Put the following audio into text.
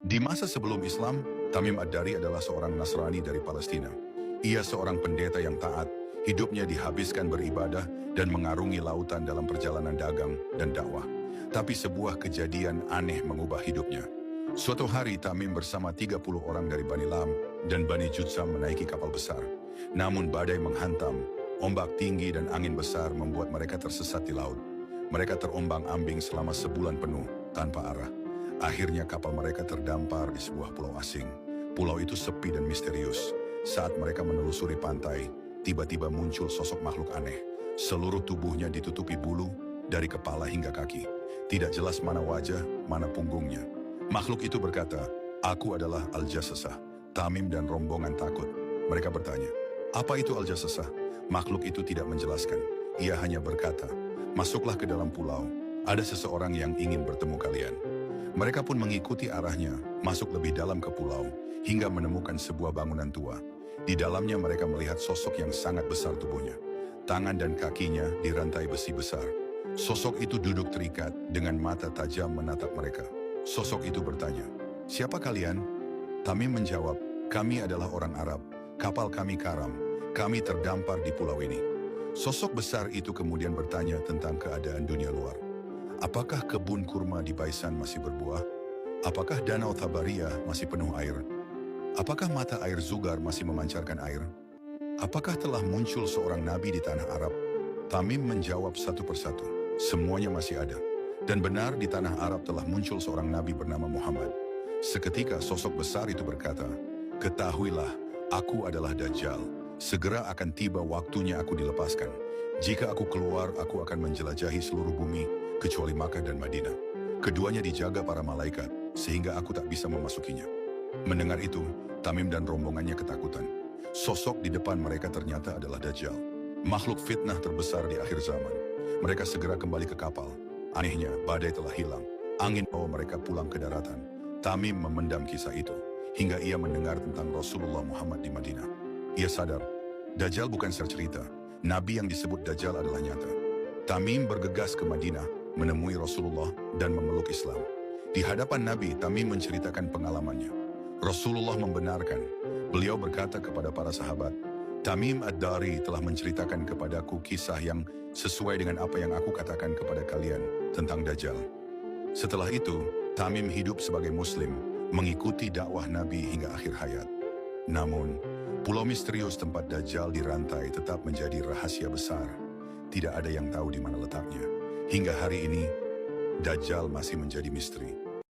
Di masa sebelum Islam, Tamim Ad-Dari adalah seorang Nasrani dari Palestina. Ia seorang pendeta yang taat, hidupnya dihabiskan beribadah dan mengarungi lautan dalam perjalanan dagang dan dakwah. Tapi sebuah kejadian aneh mengubah hidupnya. Suatu hari Tamim bersama 30 orang dari Bani Lam dan Bani Jutsam menaiki kapal besar. Namun badai menghantam, ombak tinggi dan angin besar membuat mereka tersesat di laut. Mereka terombang-ambing selama sebulan penuh tanpa arah. Akhirnya kapal mereka terdampar di sebuah pulau asing. Pulau itu sepi dan misterius. Saat mereka menelusuri pantai, tiba-tiba muncul sosok makhluk aneh. Seluruh tubuhnya ditutupi bulu, dari kepala hingga kaki. Tidak jelas mana wajah, mana punggungnya. Makhluk itu berkata, "Aku adalah Al-Jassasah." Tamim dan rombongan takut. Mereka bertanya, "Apa itu Al-Jassasah?" Makhluk itu tidak menjelaskan. Ia hanya berkata, "Masuklah ke dalam pulau. Ada seseorang yang ingin bertemu kalian." Mereka pun mengikuti arahnya, masuk lebih dalam ke pulau, hingga menemukan sebuah bangunan tua. Di dalamnya mereka melihat sosok yang sangat besar tubuhnya. Tangan dan kakinya dirantai besi besar. Sosok itu duduk terikat dengan mata tajam menatap mereka. Sosok itu bertanya, "Siapa kalian?" Tamim menjawab, "Kami adalah orang Arab, kapal kami karam, kami terdampar di pulau ini." Sosok besar itu kemudian bertanya tentang keadaan dunia luar. Apakah kebun kurma di Baisan masih berbuah? Apakah danau Tabariyah masih penuh air? Apakah mata air Zugar masih memancarkan air? Apakah telah muncul seorang nabi di tanah Arab? Tamim menjawab satu persatu. Semuanya masih ada. Dan benar di tanah Arab telah muncul seorang nabi bernama Muhammad. Seketika sosok besar itu berkata, "Ketahuilah, aku adalah Dajjal. Segera akan tiba waktunya aku dilepaskan. Jika aku keluar, aku akan menjelajahi seluruh bumi, kecuali Makkah dan Madinah. Keduanya dijaga para malaikat, sehingga aku tak bisa memasukinya." Mendengar itu, Tamim dan rombongannya ketakutan. Sosok di depan mereka ternyata adalah Dajjal, makhluk fitnah terbesar di akhir zaman. Mereka segera kembali ke kapal. Anehnya, badai telah hilang. Angin bawa mereka pulang ke daratan. Tamim memendam kisah itu, hingga ia mendengar tentang Rasulullah Muhammad di Madinah. Ia sadar, Dajjal bukan cerita. Nabi yang disebut Dajjal adalah nyata. Tamim bergegas ke Madinah, menemui Rasulullah dan memeluk Islam. Di hadapan Nabi, Tamim menceritakan pengalamannya. Rasulullah membenarkan. Beliau berkata kepada para sahabat, "Tamim Ad-Dari telah menceritakan kepadaku kisah yang sesuai dengan apa yang aku katakan kepada kalian tentang Dajjal." Setelah itu, Tamim hidup sebagai Muslim, mengikuti dakwah Nabi hingga akhir hayat. Namun, pulau misterius tempat Dajjal dirantai tetap menjadi rahasia besar. Tidak ada yang tahu di mana letaknya. Hingga hari ini, Dajjal masih menjadi misteri.